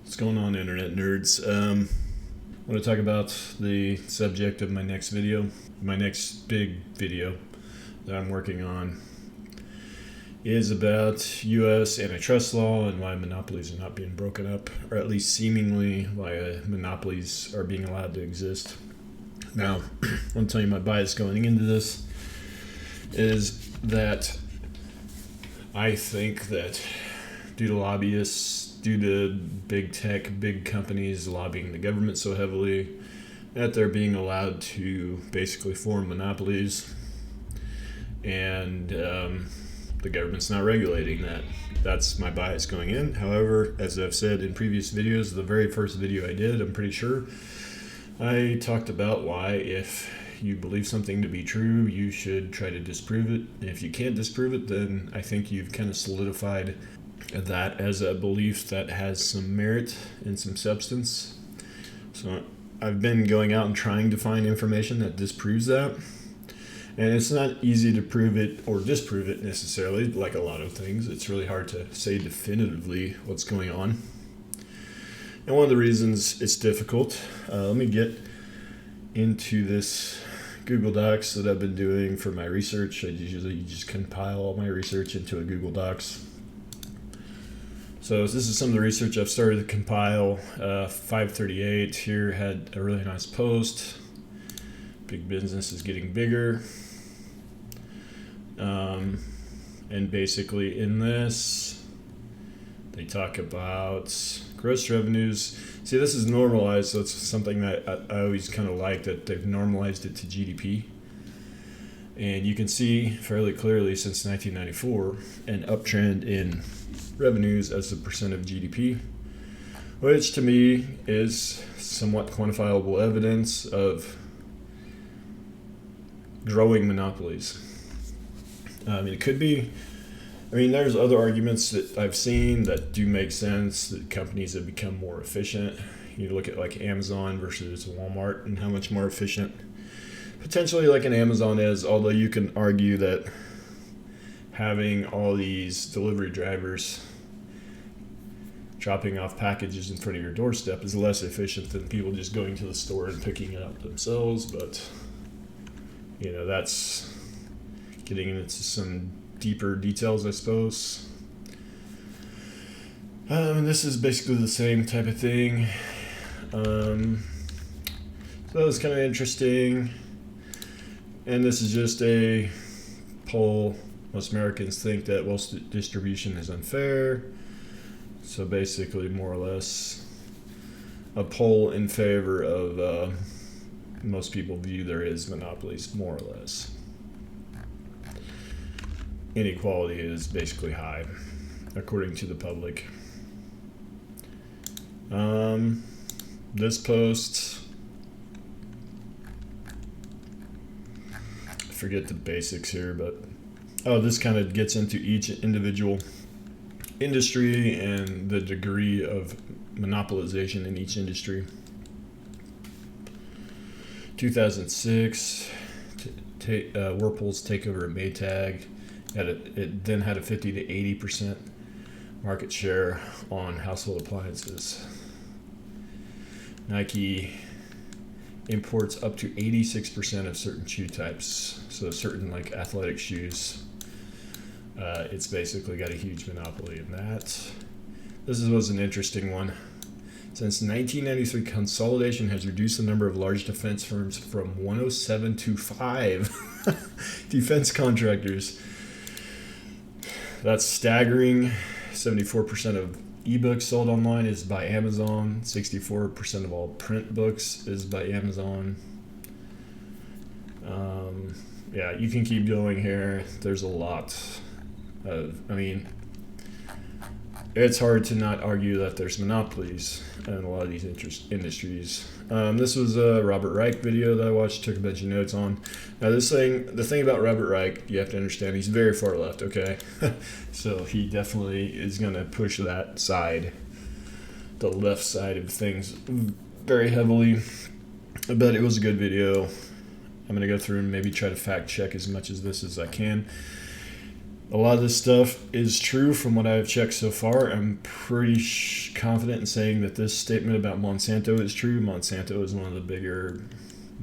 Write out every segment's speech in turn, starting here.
What's going on, internet nerds? I want to talk about the subject of my next video. My next big video that I'm working on is about U.S. antitrust law and why monopolies are not being broken up, or at least seemingly why monopolies are being allowed to exist. Now, I'll tell you my bias going into this is that I think that due to lobbyists, due to big tech, big companies lobbying the government so heavily, that they're being allowed to basically form monopolies, and the government's not regulating that. That's my bias going in. However, as I've said in previous videos, the very first video I did, I'm pretty sure, I talked about why if you believe something to be true, you should try to disprove it. And if you can't disprove it, then I think you've kind of solidified that as a belief that has some merit and some substance. So I've been going out and trying to find information that disproves that. And it's not easy to prove it or disprove it necessarily, like a lot of things. It's really hard to say definitively what's going on. And one of the reasons it's difficult, let me get into this Google Docs that I've been doing for my research. I usually just compile all my research into a Google Docs. So this is some of the research I've started to compile. 538 here had a really nice post. Big business is getting bigger. And basically in this, they talk about gross revenues. See, this is normalized, so it's something that I always kind of like, that they've normalized it to GDP. And you can see fairly clearly since 1994 an uptrend in revenues as a percent of GDP, which to me is somewhat quantifiable evidence of growing monopolies. It could be, there's other arguments that I've seen that do make sense, that companies have become more efficient. You look at like Amazon versus Walmart and how much more efficient potentially like an Amazon is, although you can argue that having all these delivery drivers dropping off packages in front of your doorstep is less efficient than people just going to the store and picking it up themselves. But that's getting into some deeper details, I suppose. And this is basically the same type of thing. So that was kind of interesting. And this is just a poll. Most Americans think that wealth distribution is unfair. So basically, more or less, a poll in favor of most people view there is monopolies, more or less. Inequality is basically high, according to the public. This post, I forget the basics here, but this kind of gets into each individual industry and the degree of monopolization in each industry. 2006, Whirlpool's takeover of Maytag. It then had a 50 to 80% market share on household appliances. Nike imports up to 86% of certain shoe types, so certain like athletic shoes. It's basically got a huge monopoly in that. This was an interesting one. Since 1993, consolidation has reduced the number of large defense firms from 107 to 5 defense contractors. That's staggering. 74% of ebooks sold online is by Amazon. 64% of all print books is by Amazon. You can keep going here. There's a lot. It's hard to not argue that there's monopolies in a lot of these industries. This was a Robert Reich video that I watched, took a bunch of notes on. Now the thing about Robert Reich, you have to understand, he's very far left, okay? So he definitely is going to push that side, the left side of things, very heavily. But it was a good video. I'm going to go through and maybe try to fact check as much of this as I can. A lot of this stuff is true from what I've checked so far. I'm pretty confident in saying that this statement about Monsanto is true. Monsanto is one of the bigger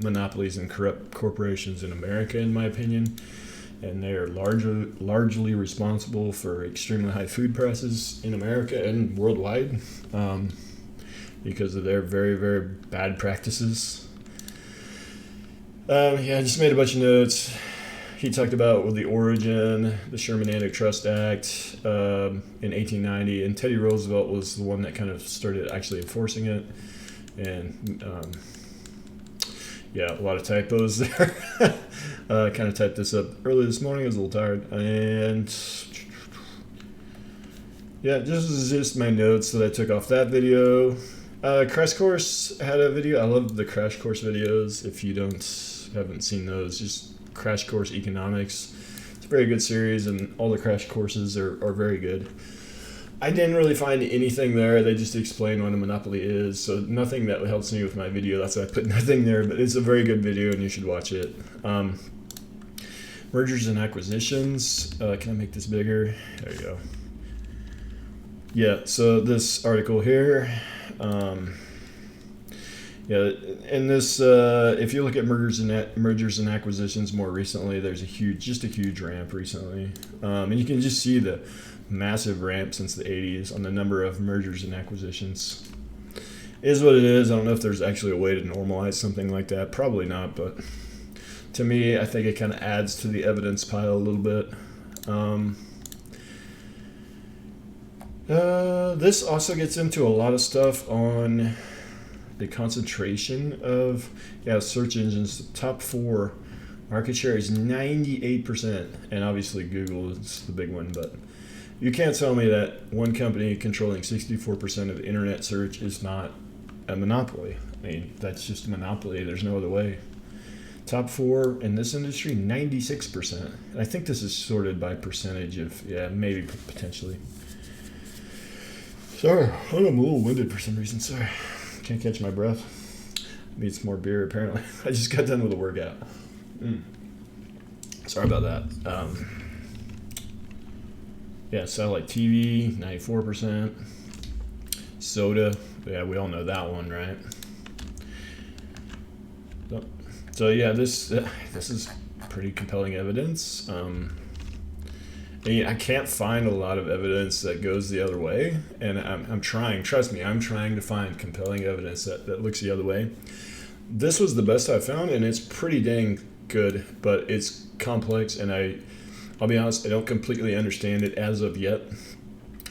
monopolies and corrupt corporations in America, in my opinion. And they are largely responsible for extremely high food prices in America and worldwide because of their very, very bad practices. I just made a bunch of notes. He talked about the origin, the Sherman Antitrust Act in 1890, and Teddy Roosevelt was the one that kind of started actually enforcing it. And a lot of typos there. Kind of typed this up early this morning. I was a little tired. And this is just my notes that I took off that video. Crash Course had a video. I love the Crash Course videos. If you haven't seen those, just Crash Course Economics. It's a very good series, and all the crash courses are very good. I didn't really find anything there. They just explain what a monopoly is, so nothing that helps me with my video. That's why I put nothing there, but it's a very good video, and you should watch it. Mergers and acquisitions. Can I make this bigger? There you go. Yeah, so this article here. And this, if you look at mergers and acquisitions more recently, there's a huge ramp recently, and you can just see the massive ramp since the 80s on the number of mergers and acquisitions. It is what it is. I don't know if there's actually a way to normalize something like that. Probably not, but to me, I think it kind of adds to the evidence pile a little bit. This also gets into a lot of stuff on the concentration of search engines. The top 4 market share is 98%, and obviously Google is the big one, but you can't tell me that one company controlling 64% of internet search is not a monopoly. I mean, that's just a monopoly. There's no other way. Top 4 in this industry, 96%. And I think this is sorted by percentage of, maybe potentially. Sorry, I'm a little winded for some reason. Sorry. Can't catch my breath. Need some more beer, apparently. I just got done with a workout. Sorry about that. Satellite TV, 94%. Soda, we all know that one, right? So this is pretty compelling evidence. I can't find a lot of evidence that goes the other way, and I'm trying. Trust me, I'm trying to find compelling evidence that looks the other way. This was the best I found, and it's pretty dang good, but it's complex, and I'll be honest, I don't completely understand it as of yet.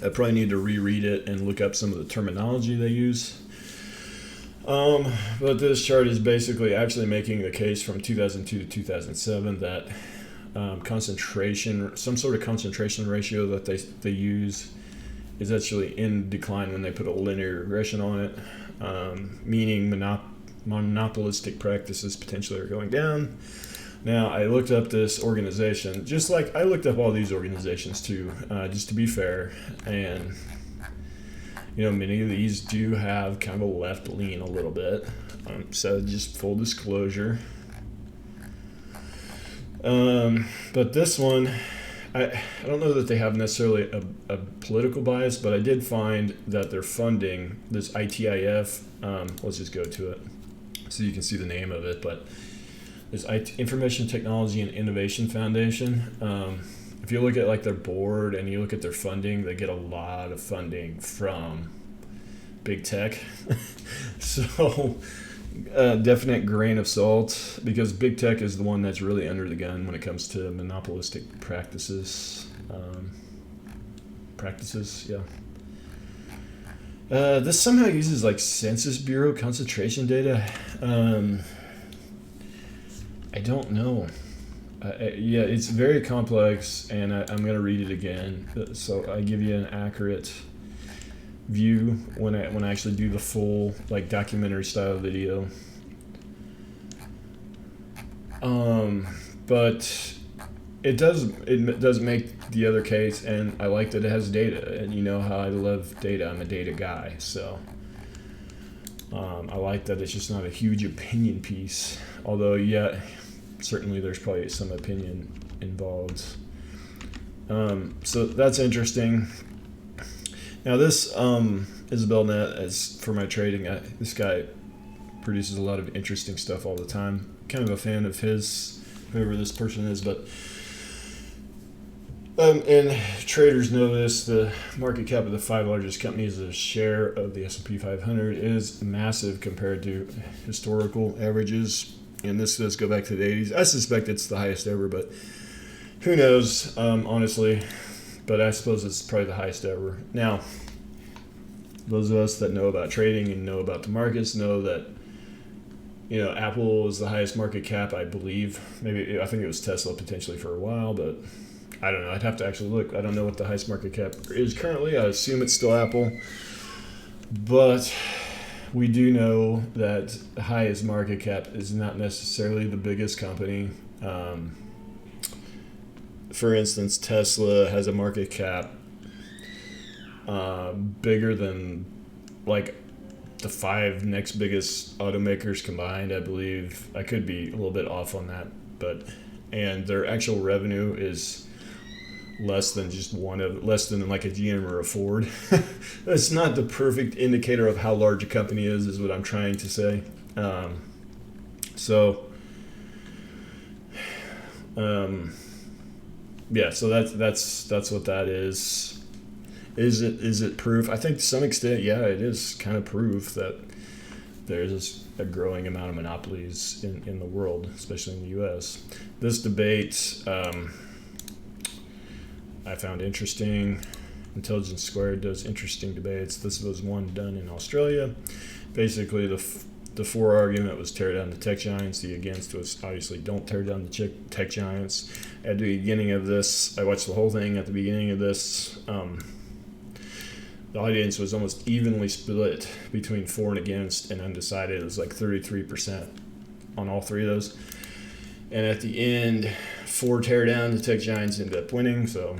I probably need to reread it and look up some of the terminology they use. But this chart is basically actually making the case from 2002 to 2007 that some sort of concentration ratio that they use is actually in decline when they put a linear regression on it, meaning monopolistic practices potentially are going down. Now, I looked up this organization, just like I looked up all these organizations too, just to be fair, and many of these do have kind of a left lean a little bit, so just full disclosure. But this one, I don't know that they have necessarily a political bias, but I did find that their funding, this ITIF, let's just go to it so you can see the name of it, but this Information Technology and Innovation Foundation, if you look at their board and you look at their funding, they get a lot of funding from big tech. So definite grain of salt, because big tech is the one that's really under the gun when it comes to monopolistic practices. This somehow uses Census Bureau concentration data. I don't know. It's very complex, and I'm going to read it again, so I give you an accurate view when I actually do the full documentary style video. But it does make the other case, and I like that it has data, and you know how I love data. I'm a data guy, so I like that it's just not a huge opinion piece, although certainly there's probably some opinion involved. So that's interesting. Now this Isabel Net, as for my trading, this guy produces a lot of interesting stuff all the time. Kind of a fan of his, whoever this person is, but and traders know this, the market cap of the 5 largest companies, a share of the S&P 500, is massive compared to historical averages. And this does go back to the 80s. I suspect it's the highest ever, but who knows, honestly. But I suppose it's probably the highest ever. Now, those of us that know about trading and know about the markets know that, you know, Apple is the highest market cap, I believe. Maybe, I think it was Tesla potentially for a while, but I don't know. I'd have to actually look. I don't know what the highest market cap is currently. I assume it's still Apple. But we do know that the highest market cap is not necessarily the biggest company. For instance, Tesla has a market cap bigger than like the 5 next biggest automakers combined, I believe. I could be a little bit off on that, and their actual revenue is less than like a GM or a Ford. That's not the perfect indicator of how large a company is what I'm trying to say. Yeah, so that's what that is. Is it proof? I think to some extent, yeah, it is kind of proof that there's a growing amount of monopolies in the world, especially in the U.S. This debate I found interesting. Intelligence Squared does interesting debates. This was one done in Australia. Basically, the for argument was tear down the tech giants. The against was obviously don't tear down the tech giants. At the beginning of this, I watched the whole thing. At the beginning of this, the audience was almost evenly split between for and against and undecided. It was like 33% on all 3 of those. And at the end, for tear down the tech giants ended up winning. So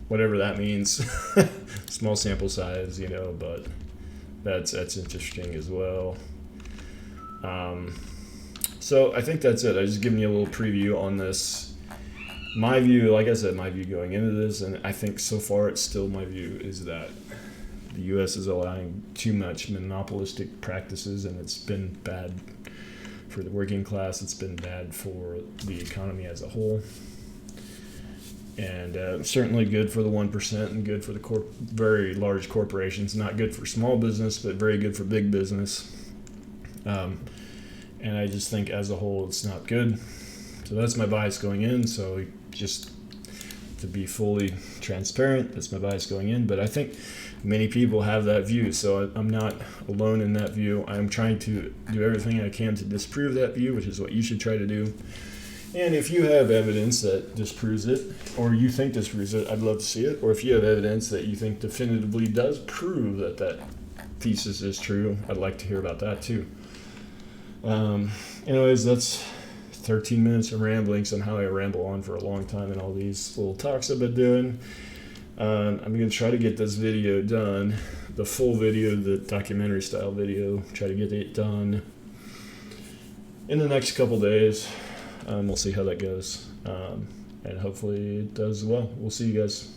whatever that means, small sample size, you know, but that's interesting as well. So I think that's it. I just giving you a little preview on this. My view, like I said, my view going into this, and I think so far it's still my view, is that the U.S. is allowing too much monopolistic practices, and it's been bad for the working class. It's been bad for the economy as a whole, and certainly good for the 1% and good for the very large corporations. Not good for small business, but very good for big business. And I just think as a whole it's not good. So that's my bias going in. So just to be fully transparent, that's my bias going in. But I think many people have that view, so I'm not alone in that view. I'm trying to do everything I can to disprove that view, which is what you should try to do. And if you have evidence that disproves it, or you think disproves it, I'd love to see it. Or if you have evidence that you think definitively does prove that that thesis is true, I'd like to hear about that too. Anyways, that's 13 minutes of rambling. Somehow I ramble on for a long time in all these little talks I've been doing. I'm going to try to get this video done, the full video, the documentary style video, try to get it done in the next couple days. We'll see how that goes, and hopefully it does well. We'll see you guys.